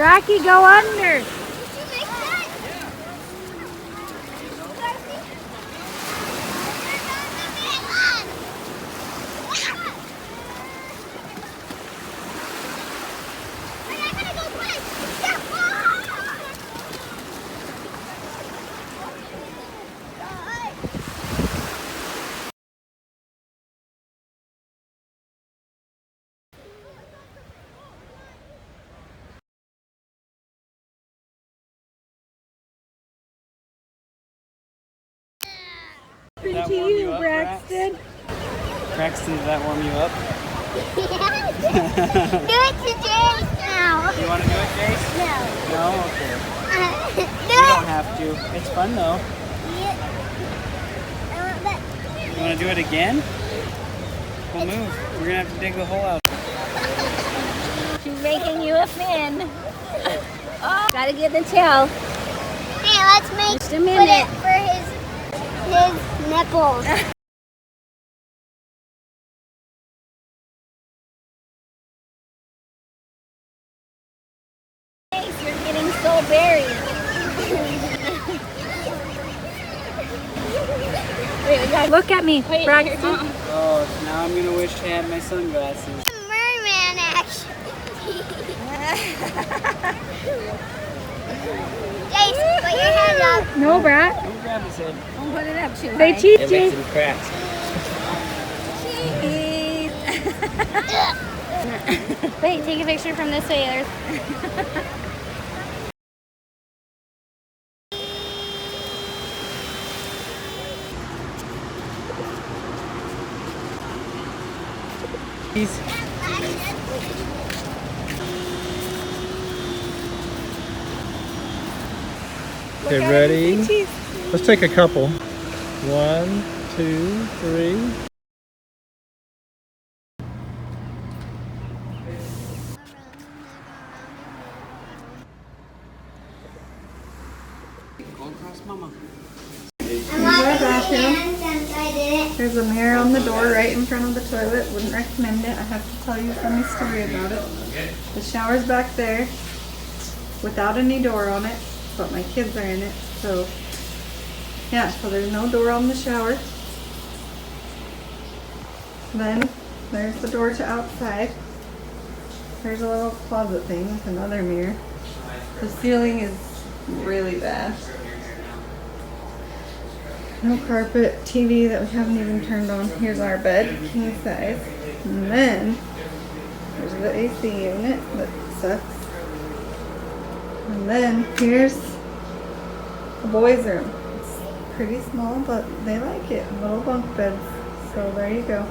Rocky, go under. That To warm you, you up, Braxton. Braxton, did that warm you up? Do it to Jace now. You want to do it, Jace? No. No? Okay. Do You don't have to. It's fun though. I want that. You want to do it again? We'll move. We're going to have to dig the hole out. She's making you a fin. Oh, gotta get the tail. Hey, let's make Just a put minute. it for his nipples. You're getting so buried. Look at me, Braxton. Oh, now I'm going to wish I had my sunglasses. Merman action. Jace, put your head up. No, Brad. Don't grab his head. Don't put it up too high. They cheat, It Jace. makes him cracks. Wait, take a picture from this way. Please. Okay, ready? Let's take a couple. 1, 2, 3. Go across, Mama. I'm washing my hands since I did it. There's a mirror on the door right in front of the toilet. Wouldn't recommend it. I have to tell you a funny story about it. The shower's back there without any door on it, but my kids are in it. So yeah, so there's no door on the shower. Then there's the door to outside. There's a little closet thing with another mirror. The ceiling is really bad. No carpet, TV that we haven't even turned on. Here's our bed, king size. And then there's the AC unit that sucks. And then here's the boys' room. It's pretty small, but they like it. Little bunk beds. So there you go.